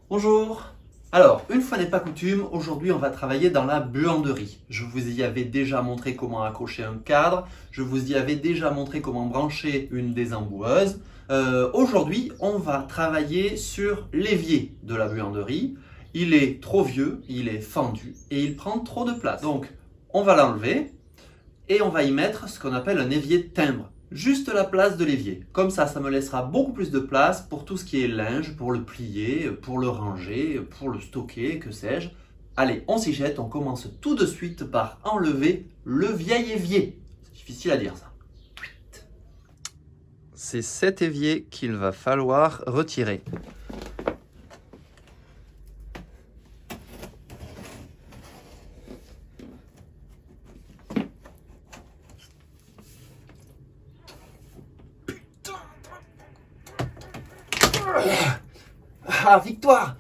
Bonjour. Alors, une fois n'est pas coutume, aujourd'hui on va travailler dans la buanderie. Je vous y avais déjà montré comment accrocher un cadre, je vous y avais déjà montré comment brancher une des emboueuses. Aujourd'hui, on va travailler sur l'évier de la buanderie. Il est trop vieux, il est fendu et il prend trop de place. Donc, on va l'enlever et on va y mettre ce qu'on appelle un évier de timbre. Juste la place de l'évier. Comme ça me laissera beaucoup plus de place pour tout ce qui est linge, pour le plier, pour le ranger, pour le stocker, que sais-je. Allez, on s'y jette, on commence tout de suite par enlever le vieil évier. C'est difficile à dire ça. C'est cet évier qu'il va falloir retirer. Ah, victoire!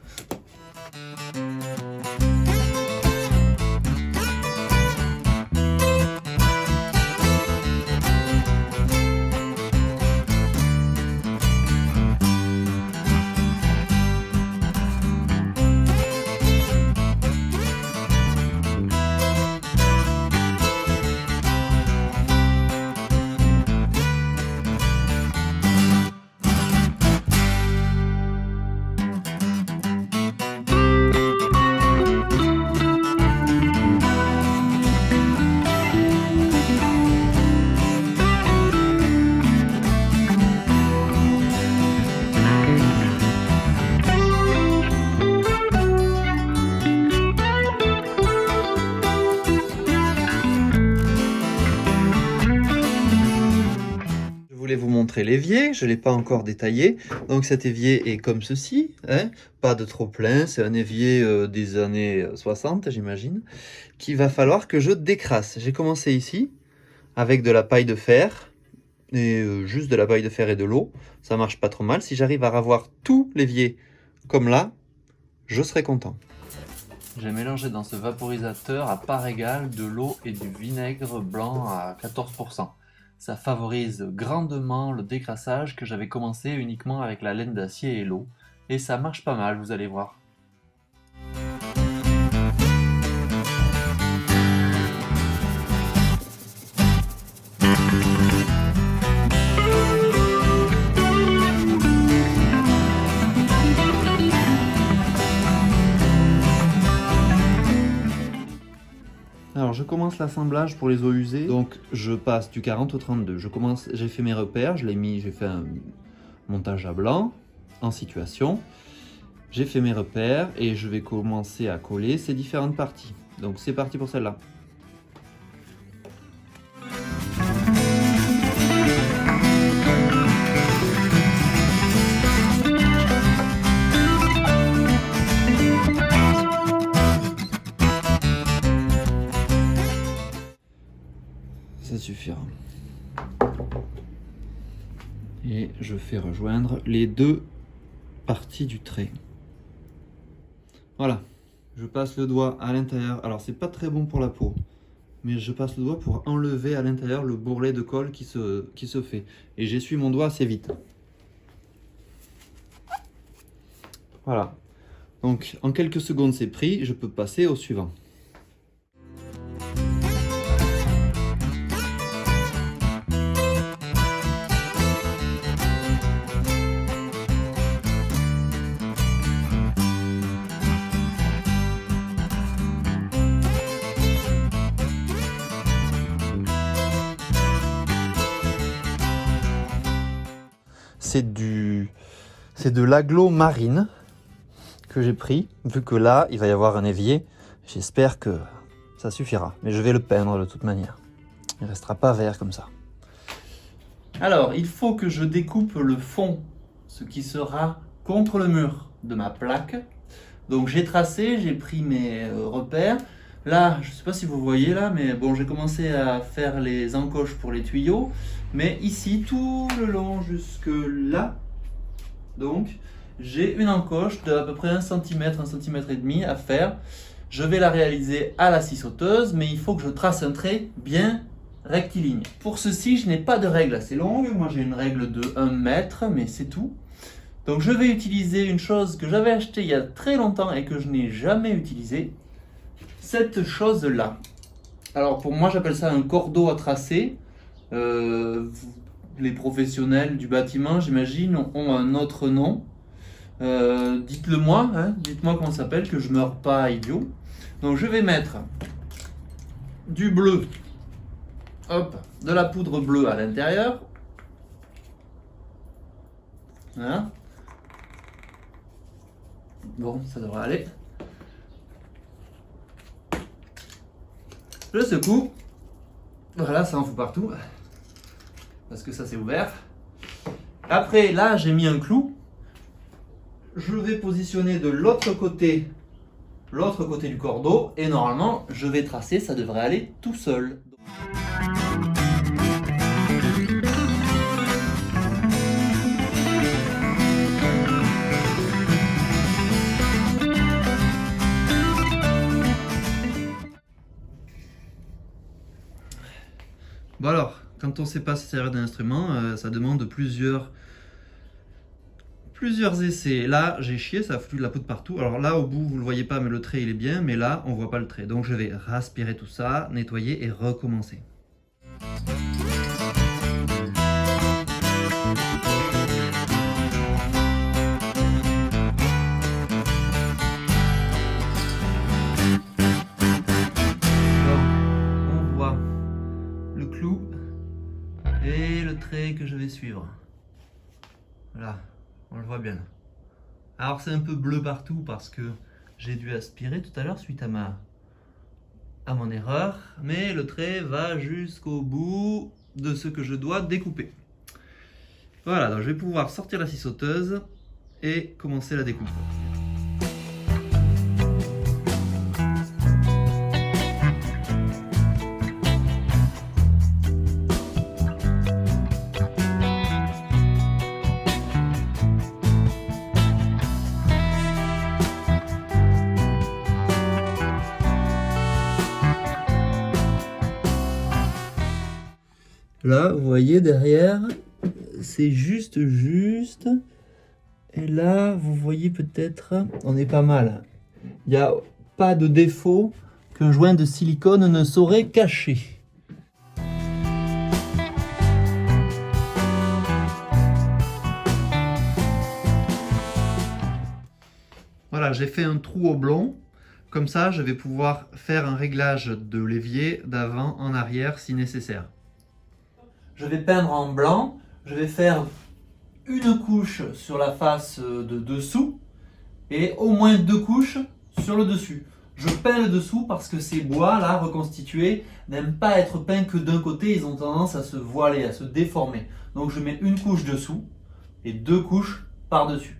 Je voulais vous montrer l'évier, je ne l'ai pas encore détaillé. Donc cet évier est comme ceci, hein, pas de trop plein, c'est un évier des années 60 j'imagine, qu'il va falloir que je décrasse. J'ai commencé ici avec de la paille de fer, et juste de la paille de fer et de l'eau, ça marche pas trop mal. Si j'arrive à ravoir tout l'évier comme là, je serai content. J'ai mélangé dans ce vaporisateur à part égale de l'eau et du vinaigre blanc à 14%. Ça favorise grandement le décrassage que j'avais commencé uniquement avec la laine d'acier et l'eau. Et ça marche pas mal, vous allez voir. Alors je commence l'assemblage pour les eaux usées, donc je passe du 40 au 32. J'ai fait mes repères, j'ai fait un montage à blanc, en situation. J'ai fait mes repères et je vais commencer à coller ces différentes parties. Donc c'est parti pour celle-là. Ça suffira. Et je fais rejoindre les deux parties du trait. Voilà, je passe le doigt à l'intérieur. Alors c'est pas très bon pour la peau, mais je passe le doigt pour enlever à l'intérieur le bourrelet de colle qui se fait. Et j'essuie mon doigt assez vite. Voilà, donc en quelques secondes c'est pris, je peux passer au suivant. C'est de l'aglo marine que j'ai pris, vu que là, il va y avoir un évier. J'espère que ça suffira, mais je vais le peindre de toute manière. Il ne restera pas vert comme ça. Alors, il faut que je découpe le fond, ce qui sera contre le mur de ma plaque. Donc j'ai tracé, j'ai pris mes repères. Là, je ne sais pas si vous voyez là, mais bon, j'ai commencé à faire les encoches pour les tuyaux. Mais ici, tout le long jusque là, donc, j'ai une encoche de à peu près 1 cm, 1 cm et demi à faire. Je vais la réaliser à la scie sauteuse, mais il faut que je trace un trait bien rectiligne. Pour ceci, je n'ai pas de règle assez longue. Moi, j'ai une règle de 1 mètre, mais c'est tout. Donc je vais utiliser une chose que j'avais achetée il y a très longtemps et que je n'ai jamais utilisée. Cette chose-là. Alors pour moi j'appelle ça un cordeau à tracer. Les professionnels du bâtiment, j'imagine, ont un autre nom. Dites-le moi, hein, dites-moi comment ça s'appelle, que je ne meure pas idiot. Donc je vais mettre du bleu, hop, de la poudre bleue à l'intérieur. Voilà. Bon, ça devrait aller. Je secoue. Voilà, ça en fout partout. Parce que ça c'est ouvert. Après, là, j'ai mis un clou. Je vais positionner de l'autre côté du cordeau. Et normalement, je vais tracer, ça devrait aller tout seul. Bon alors, quand on ne sait pas se servir d'un instrument, ça demande plusieurs essais. Là, j'ai chié, ça a foutu de la poudre partout. Alors là, au bout, vous ne le voyez pas, mais le trait, il est bien. Mais là, on ne voit pas le trait. Donc je vais aspirer tout ça, nettoyer et recommencer. Et le trait que je vais suivre. Voilà, on le voit bien. Alors c'est un peu bleu partout parce que j'ai dû aspirer tout à l'heure suite à mon erreur. Mais le trait va jusqu'au bout de ce que je dois découper. Voilà, donc je vais pouvoir sortir la scie sauteuse et commencer la découpe. Là, vous voyez derrière, c'est juste. Et là, vous voyez peut-être, on est pas mal. Il n'y a pas de défaut qu'un joint de silicone ne saurait cacher. Voilà, j'ai fait un trou oblong. Comme ça, je vais pouvoir faire un réglage de l'évier d'avant en arrière si nécessaire. Je vais peindre en blanc, je vais faire une couche sur la face de dessous et au moins 2 couches sur le dessus. Je peins le dessous parce que ces bois là reconstitués n'aiment pas être peints que d'un côté, ils ont tendance à se voiler, à se déformer. Donc je mets une couche dessous et 2 couches par-dessus.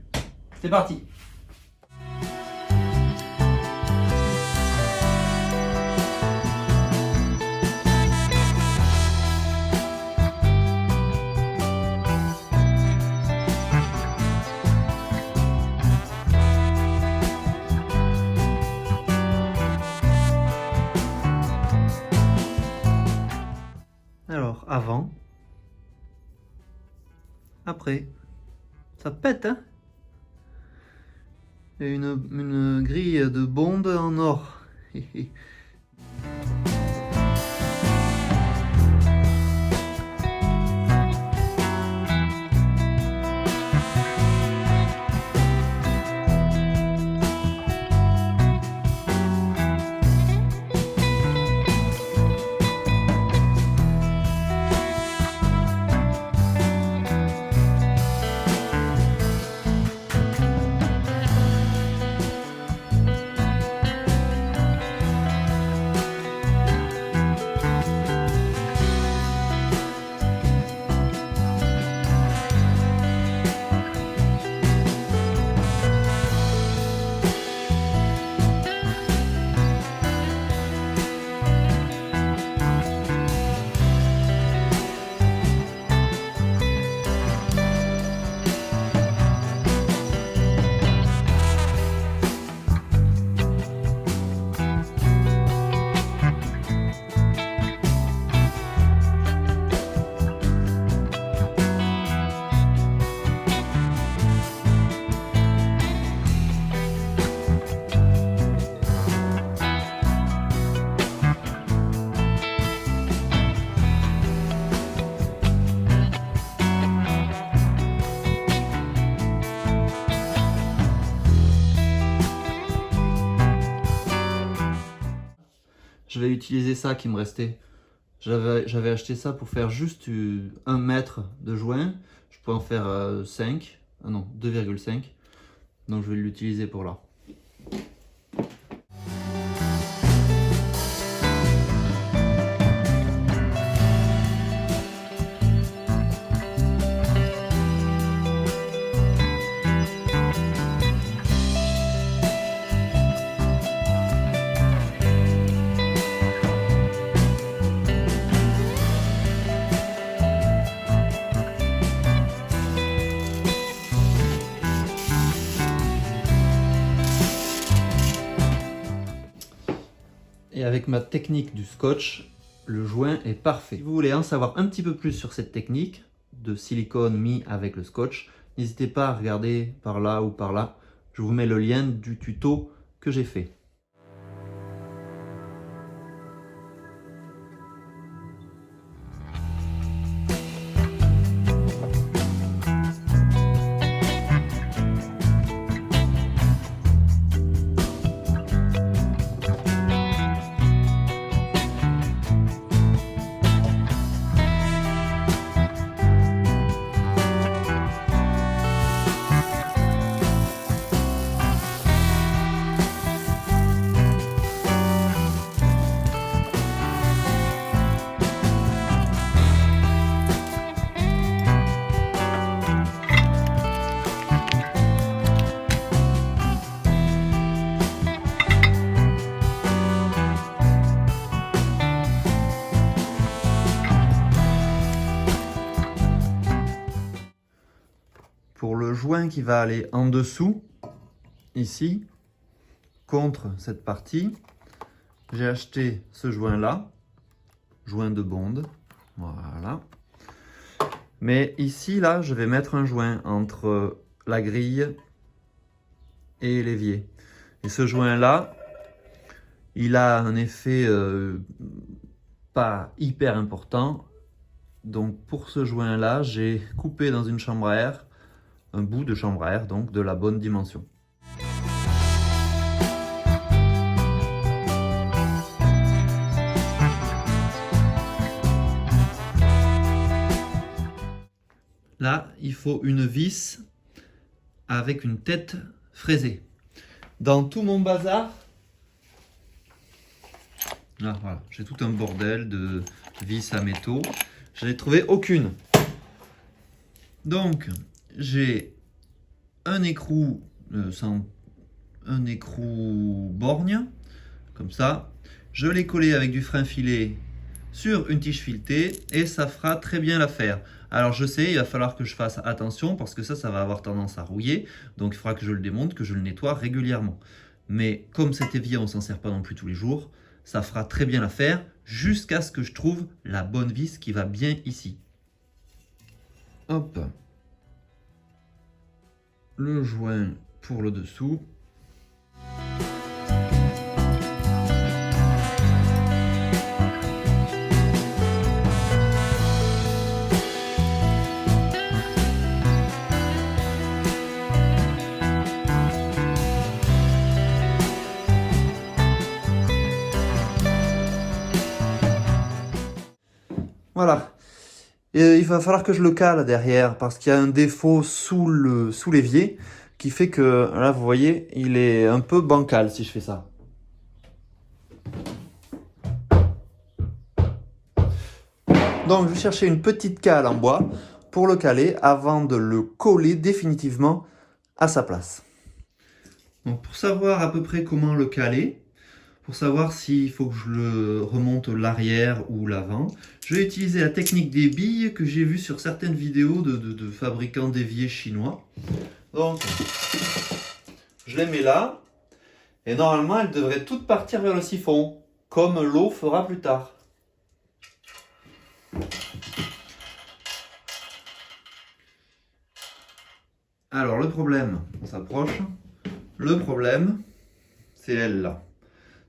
C'est parti! Alors, avant, après, ça pète, hein? Et une grille de bonde en or. je vais utiliser ça qui me restait. J'avais acheté ça pour faire juste 1 mètre de joint. Je peux en faire 5, ah non, 2,5. Donc je vais l'utiliser pour là. Et avec ma technique du scotch, le joint est parfait. Si vous voulez en savoir un petit peu plus sur cette technique de silicone mis avec le scotch, n'hésitez pas à regarder par là ou par là. Je vous mets le lien du tuto que j'ai fait. Pour le joint qui va aller en dessous, ici, contre cette partie, j'ai acheté ce joint-là, joint de bonde, voilà. Mais ici, là, je vais mettre un joint entre la grille et l'évier. Et ce joint-là, il a un effet pas hyper important. Donc pour ce joint-là, j'ai coupé dans une chambre à air, un bout de chambre à air, donc de la bonne dimension. Là, il faut une vis avec une tête fraisée. Dans tout mon bazar, là, voilà, j'ai tout un bordel de vis à métaux. Je n'ai trouvé aucune. Donc, j'ai un écrou un écrou borgne, comme ça. Je l'ai collé avec du frein filé sur une tige filetée et ça fera très bien l'affaire. Alors je sais, il va falloir que je fasse attention parce que ça va avoir tendance à rouiller. Donc il faudra que je le démonte, que je le nettoie régulièrement. Mais comme cet évier, on ne s'en sert pas non plus tous les jours, ça fera très bien l'affaire jusqu'à ce que je trouve la bonne vis qui va bien ici. Hop. Le joint pour le dessous. Voilà. Et il va falloir que je le cale derrière parce qu'il y a un défaut sous l'évier qui fait que, là vous voyez, il est un peu bancal si je fais ça. Donc je vais chercher une petite cale en bois pour le caler avant de le coller définitivement à sa place. Donc pour savoir à peu près comment le caler, pour savoir s'il faut que je le remonte l'arrière ou l'avant, je vais utiliser la technique des billes que j'ai vue sur certaines vidéos de fabricants d'éviers chinois. Donc, je les mets là, et normalement elles devraient toutes partir vers le siphon, comme l'eau fera plus tard. Alors le problème, on s'approche, le problème c'est elle là.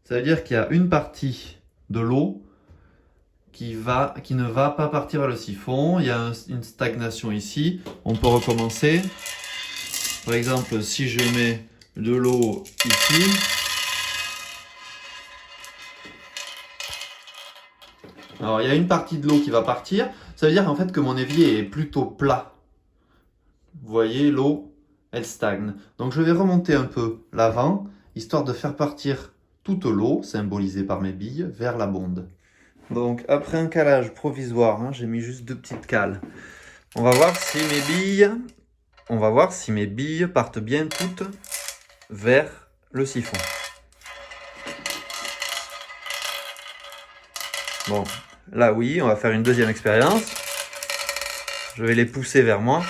Ça veut dire qu'il y a une partie de l'eau qui ne va pas partir vers le siphon. Il y a une stagnation ici. On peut recommencer. Par exemple, si je mets de l'eau ici, Alors il y a une partie de l'eau qui va partir, ça veut dire en fait que mon évier est plutôt plat. Vous voyez, l'eau, elle stagne. Donc je vais remonter un peu l'avant, histoire de faire partir toute l'eau, symbolisée par mes billes, vers la bonde. Donc après un calage provisoire, hein, j'ai mis juste 2 petites cales. On va voir si mes billes partent bien toutes vers le siphon. Bon, là oui, on va faire une deuxième expérience. Je vais les pousser vers moi.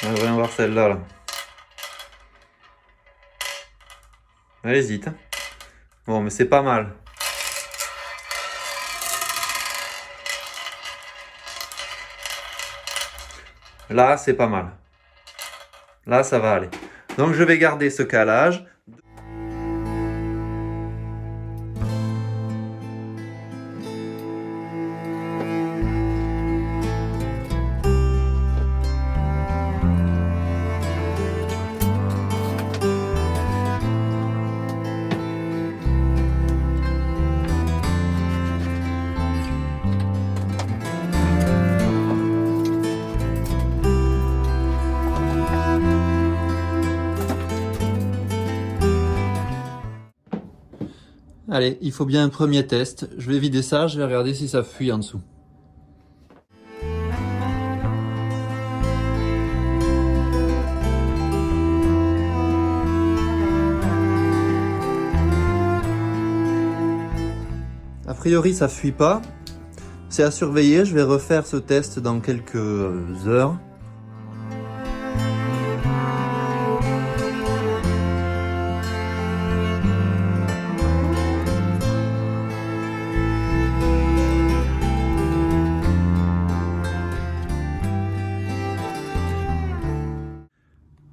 On va voir celle-là. Là. Elle hésite. Hein. Bon, mais c'est pas mal. Là, c'est pas mal. Là, ça va aller. Donc, je vais garder ce calage. Allez, il faut bien un premier test. Je vais vider ça, je vais regarder si ça fuit en dessous. A priori, ça fuit pas. C'est à surveiller, je vais refaire ce test dans quelques heures.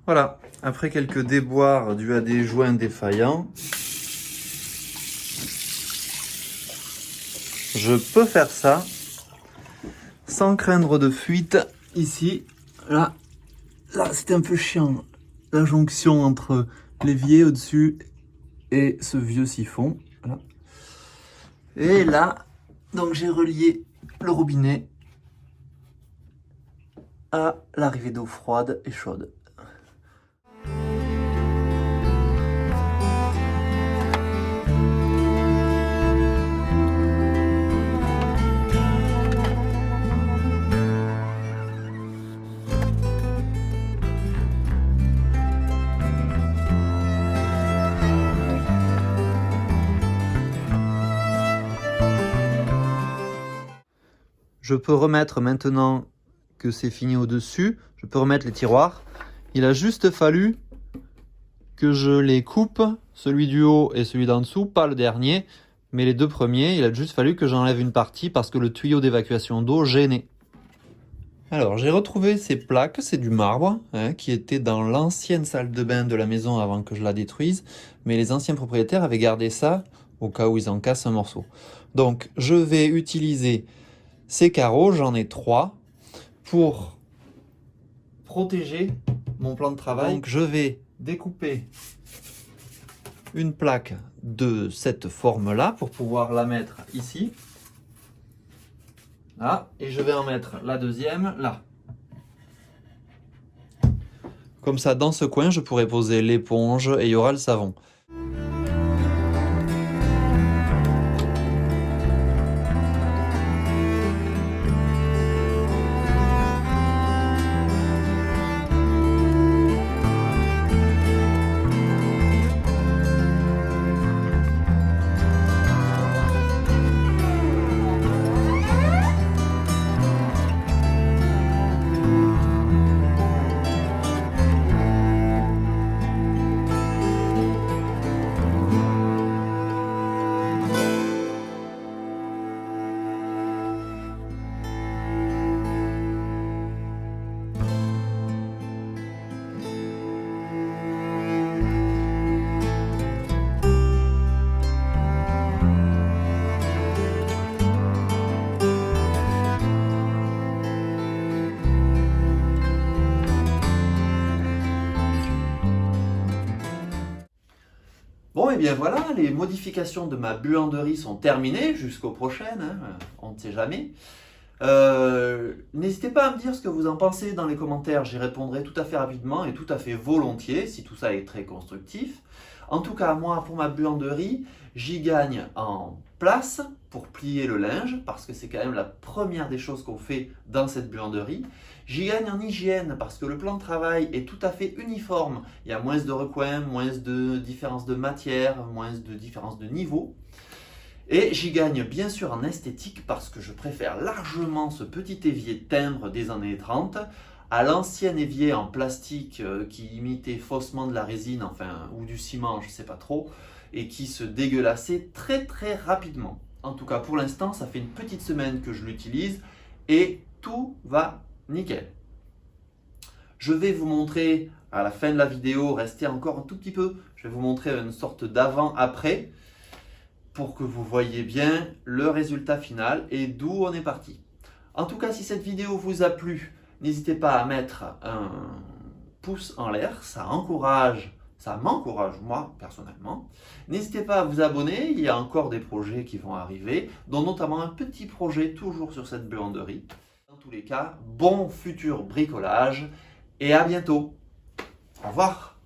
Voilà, après quelques déboires dus à des joints défaillants, je peux faire ça sans craindre de fuite. Ici, là c'était un peu chiant, la jonction entre l'évier au-dessus et ce vieux siphon. Voilà. Et là, donc j'ai relié le robinet à l'arrivée d'eau froide et chaude. Je peux remettre maintenant que c'est fini au-dessus, je peux remettre les tiroirs. Il a juste fallu que je les coupe, celui du haut et celui d'en dessous, pas le dernier, mais les deux premiers, il a juste fallu que j'enlève une partie parce que le tuyau d'évacuation d'eau gênait. Alors j'ai retrouvé ces plaques, c'est du marbre, hein, qui était dans l'ancienne salle de bain de la maison avant que je la détruise, mais les anciens propriétaires avaient gardé ça au cas où ils en cassent un morceau. Donc je vais utiliser ces carreaux, j'en ai 3, pour protéger mon plan de travail. Donc je vais découper une plaque de cette forme-là pour pouvoir la mettre ici. Là, et je vais en mettre la deuxième là. Comme ça, dans ce coin, je pourrai poser l'éponge et il y aura le savon. Bon, et bien voilà, les modifications de ma buanderie sont terminées jusqu'aux prochaines, hein, on ne sait jamais. N'hésitez pas à me dire ce que vous en pensez dans les commentaires, j'y répondrai tout à fait rapidement et tout à fait volontiers si tout ça est très constructif. En tout cas, moi, pour ma buanderie, j'y gagne en place pour plier le linge, parce que c'est quand même la première des choses qu'on fait dans cette buanderie. J'y gagne en hygiène, parce que le plan de travail est tout à fait uniforme. Il y a moins de recoins, moins de différence de matière, moins de différence de niveau. Et j'y gagne bien sûr en esthétique parce que je préfère largement ce petit évier timbre des années 30 à l'ancien évier en plastique qui imitait faussement de la résine, enfin, ou du ciment, je ne sais pas trop, et qui se dégueulassait très très rapidement. En tout cas, pour l'instant, ça fait une petite semaine que je l'utilise et tout va nickel. Je vais vous montrer à la fin de la vidéo, restez encore un tout petit peu, je vais vous montrer une sorte d'avant-après pour que vous voyez bien le résultat final et d'où on est parti. En tout cas, si cette vidéo vous a plu, n'hésitez pas à mettre un pouce en l'air, ça m'encourage moi personnellement. N'hésitez pas à vous abonner, il y a encore des projets qui vont arriver, dont notamment un petit projet toujours sur cette buanderie. Dans tous les cas, bon futur bricolage et à bientôt. Au revoir.